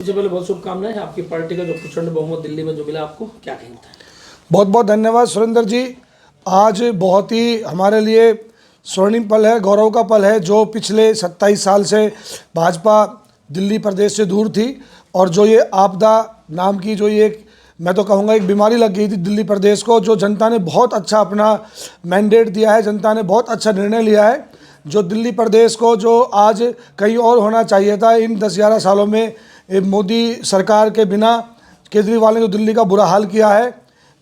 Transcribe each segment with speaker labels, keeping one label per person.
Speaker 1: सबसे पहले बहुत शुभकामनाएं। आपकी पार्टी का जो प्रचंड बहुमत दिल्ली में जो मिला, आपको क्या कहना है?
Speaker 2: बहुत बहुत धन्यवाद सुरेंद्र जी। आज बहुत ही हमारे लिए स्वर्णिम पल है, गौरव का पल है। जो पिछले 27 साल से भाजपा दिल्ली प्रदेश से दूर थी और जो ये आपदा नाम की जो ये मैं तो कहूँगा एक बीमारी लग गई थी दिल्ली प्रदेश को, जो जनता ने बहुत अच्छा अपना मैंडेट दिया है, जनता ने बहुत अच्छा निर्णय लिया है। जो दिल्ली प्रदेश को जो आज कहीं और होना चाहिए था, इन 10-11 सालों में मोदी सरकार के बिना केजरीवाल ने जो दिल्ली का बुरा हाल किया है,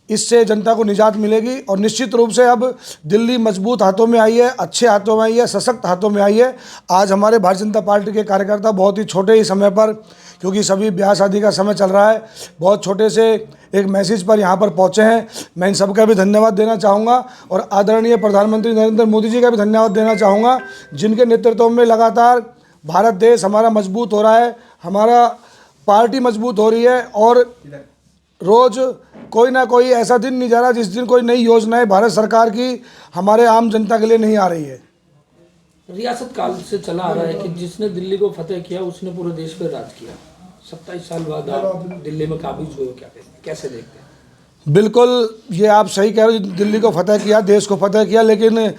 Speaker 2: इससे जनता को निजात मिलेगी। और निश्चित रूप से अब दिल्ली मजबूत हाथों में आई है, अच्छे हाथों में आई है, सशक्त हाथों में आई है। आज हमारे भारतीय जनता पार्टी के कार्यकर्ता बहुत ही छोटे ही समय पर, क्योंकि सभी ब्याह शादी का समय चल रहा है, बहुत छोटे से एक मैसेज पर यहाँ पर पहुँचे हैं। मैं इन सबका भी धन्यवाद देना चाहूँगा और आदरणीय प्रधानमंत्री नरेंद्र मोदी जी का भी धन्यवाद देना चाहूँगा, जिनके नेतृत्व में लगातार भारत देश हमारा मजबूत हो रहा है, हमारा पार्टी मजबूत हो रही है। और रोज़ कोई ना कोई ऐसा दिन नहीं जा रहा जिस दिन कोई नई योजनाएं भारत सरकार की हमारे आम जनता के लिए नहीं आ रही है।
Speaker 1: रियासत काल से चला आ रहा है कि जिसने दिल्ली को फतेह किया उसने पूरे देश पर राज किया। 27 साल बाद आप दिल्ली में काबिज हुए हो, कैसे देखते हैं?
Speaker 2: बिल्कुल, ये आप सही कह रहे हो। दिल्ली को फतेह किया, देश को फतेह किया, लेकिन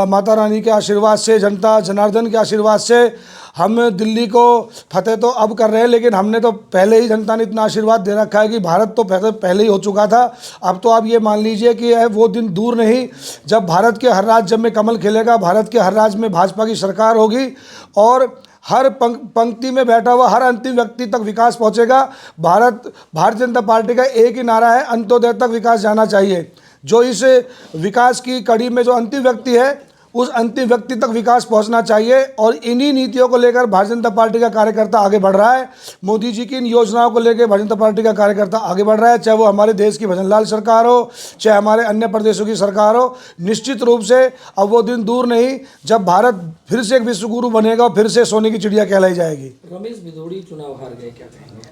Speaker 2: माता रानी के आशीर्वाद से, जनता जनार्दन के आशीर्वाद से हम दिल्ली को फतेह तो अब कर रहे हैं, लेकिन हमने तो पहले ही, जनता ने इतना आशीर्वाद दे रखा है कि भारत तो पहले ही हो चुका था। अब तो आप ये मान लीजिए कि वो दिन दूर नहीं जब भारत के हर राज्य में कमल खिलेगा, भारत के हर राज्य में भाजपा की सरकार होगी और हर पंक्ति में बैठा हुआ हर अंतिम व्यक्ति तक विकास पहुंचेगा। भारतीय जनता पार्टी का एक ही नारा है, अंत्योदय तक विकास जाना चाहिए। जो इस विकास की कड़ी में जो अंतिम व्यक्ति है, उस अंतिम व्यक्ति तक विकास पहुंचना चाहिए। और इन्हीं नीतियों को लेकर भारतीय जनता पार्टी का कार्यकर्ता आगे बढ़ रहा है। मोदी जी की इन योजनाओं को लेकर भारतीय जनता पार्टी का कार्यकर्ता आगे बढ़ रहा है, चाहे वो हमारे देश की भजनलाल सरकार हो, चाहे हमारे अन्य प्रदेशों की सरकार हो। निश्चित रूप से अब वो दिन दूर नहीं जब भारत फिर से एक विश्वगुरु बनेगा और फिर से सोने की चिड़िया कहलाई जाएगी।
Speaker 1: रमेश भिदोड़ी चुनाव हार गए, क्या कहेंगे?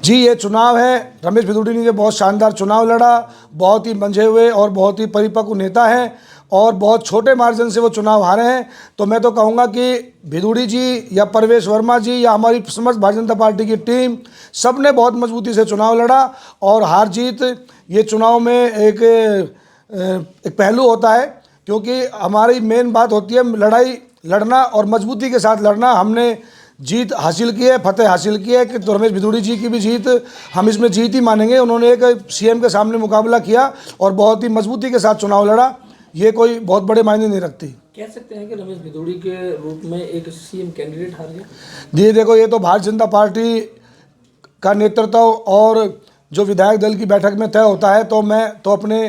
Speaker 2: जी, ये चुनाव है, रमेश भिदोड़ी ने बहुत शानदार चुनाव लड़ा, बहुत ही मंझे हुए और बहुत ही परिपक्व नेता हैं और बहुत छोटे मार्जिन से वो चुनाव हारे हैं। तो मैं तो कहूँगा कि भिदोड़ी जी या परवेश वर्मा जी या हमारी समस्त भारतीय जनता पार्टी की टीम, सब ने बहुत मजबूती से चुनाव लड़ा। और हार जीत ये चुनाव में एक पहलू होता है, क्योंकि हमारी मेन बात होती है लड़ाई लड़ना और मजबूती के साथ लड़ना। हमने जीत हासिल की है, फतेह हासिल की है कि तो रमेश भिदोड़ी जी की भी जीत हम इसमें जीत ही मानेंगे। उन्होंने एक सीएम के सामने मुकाबला किया और बहुत ही मजबूती के साथ चुनाव लड़ा। ये कोई बहुत बड़े मायने नहीं रखती।
Speaker 1: कह सकते हैं कि रमेश भिदोड़ी के रूप में एक सीएम कैंडिडेट हार गया।
Speaker 2: जी देखो, ये तो भारतीय जनता पार्टी का नेतृत्व और जो विधायक दल की बैठक में तय होता है, तो मैं तो अपने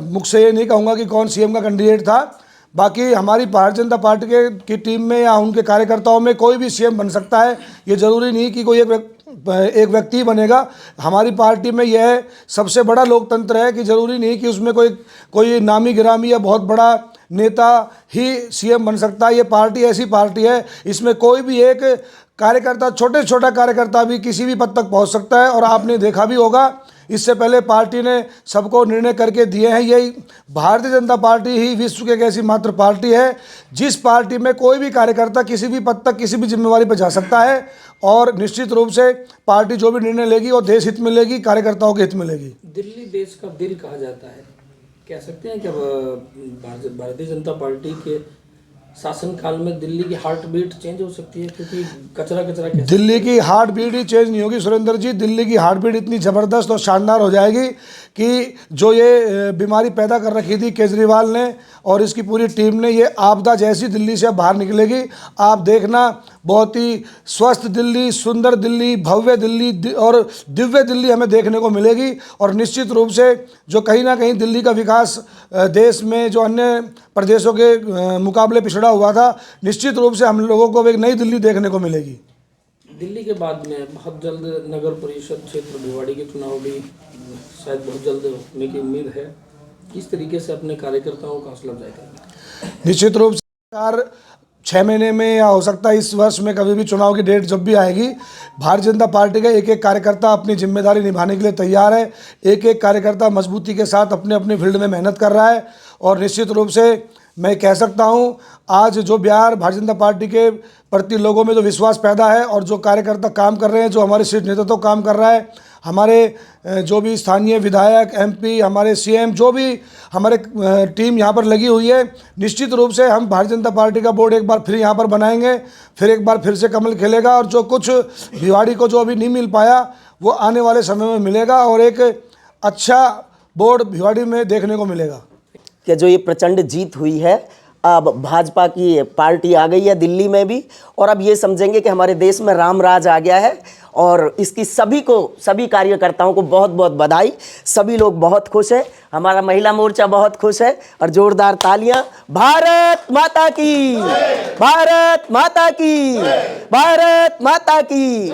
Speaker 2: मुख से ये नहीं कहूँगा कि कौन सीएम का कैंडिडेट था। बाकी हमारी भारतीय जनता पार्टी की टीम में या उनके कार्यकर्ताओं में कोई भी सीएम बन सकता है। ये ज़रूरी नहीं कि कोई एक व्यक्ति बनेगा। हमारी पार्टी में यह सबसे बड़ा लोकतंत्र है कि ज़रूरी नहीं कि उसमें कोई नामी गिरामी या बहुत बड़ा नेता ही सीएम बन सकता है। ये पार्टी ऐसी पार्टी है, इसमें कोई भी एक कार्यकर्ता, छोटे से छोटा कार्यकर्ता भी किसी भी पद तक पहुंच सकता है। और आपने देखा भी होगा, इससे पहले पार्टी ने सबको निर्णय करके दिए हैं। यही भारतीय जनता पार्टी ही विश्व की एक ऐसी मात्र पार्टी है जिस पार्टी में कोई भी कार्यकर्ता किसी भी पद तक किसी भी जिम्मेवारी पर जा सकता है। और निश्चित रूप से पार्टी जो भी निर्णय लेगी वो देश हित में लेगी, कार्यकर्ताओं के हित में लेगी।
Speaker 1: दिल्ली देश का दिल कहा जाता है, कह सकते हैं क्या भारतीय जनता पार्टी के शासनकाल में दिल्ली की हार्ट बीट चेंज हो सकती है? क्योंकि कचरा
Speaker 2: दिल्ली की हार्ट बीट ही चेंज नहीं होगी सुरेंद्र जी। दिल्ली की हार्ट बीट इतनी ज़बरदस्त और शानदार हो जाएगी कि जो ये बीमारी पैदा कर रखी थी केजरीवाल ने और इसकी पूरी टीम ने, ये आपदा जैसी दिल्ली से अब बाहर निकलेगी। आप देखना, बहुत ही स्वस्थ दिल्ली, सुंदर दिल्ली, भव्य दिल्ली और दिव्य दिल्ली हमें देखने को मिलेगी। और निश्चित रूप से जो कहीं ना कहीं दिल्ली का विकास देश में जो अन्य प्रदेशों के मुकाबले पिछड़ा हुआ था, निश्चित रूप से हम लोगों को एक नई दिल्ली देखने को मिलेगी।
Speaker 1: दिल्ली के बाद में बहुत जल्द नगर परिषद क्षेत्र भिवाड़ी के चुनाव भी शायद बहुत जल्द होने की उम्मीद है। किस तरीके से अपने कार्यकर्ताओं का हौसला अफजाई करेंगे?
Speaker 2: निश्चित रूप से सरकार 6 महीने में या हो सकता है इस वर्ष में कभी भी चुनाव की डेट जब भी आएगी, भारतीय जनता पार्टी का एक एक कार्यकर्ता अपनी जिम्मेदारी निभाने के लिए तैयार है। एक एक कार्यकर्ता मजबूती के साथ अपने अपने फील्ड में मेहनत कर रहा है और निश्चित रूप से मैं कह सकता हूँ आज जो बिहार भारतीय जनता पार्टी के प्रति लोगों में जो विश्वास पैदा है और जो कार्यकर्ता काम कर रहे हैं, जो हमारे शीर्ष नेतृत्व काम कर रहा है, हमारे जो भी स्थानीय विधायक, एमपी, हमारे सीएम, जो भी हमारे टीम यहाँ पर लगी हुई है, निश्चित रूप से हम भारतीय जनता पार्टी का बोर्ड एक बार फिर यहाँ पर बनाएंगे, फिर एक बार फिर से कमल खिलेगा और जो कुछ भिवाड़ी को जो अभी नहीं मिल पाया वो आने वाले समय में मिलेगा और एक अच्छा बोर्ड भिवाड़ी में देखने को मिलेगा।
Speaker 3: कि जो ये प्रचंड जीत हुई है, अब भाजपा की पार्टी आ गई है दिल्ली में भी, और अब ये समझेंगे कि हमारे देश में राम राज आ गया है। और इसकी सभी कार्यकर्ताओं को बहुत बहुत बधाई। सभी लोग बहुत खुश हैं, हमारा महिला मोर्चा बहुत खुश है और जोरदार तालियां। भारत माता की, भारत माता की, भारत माता की।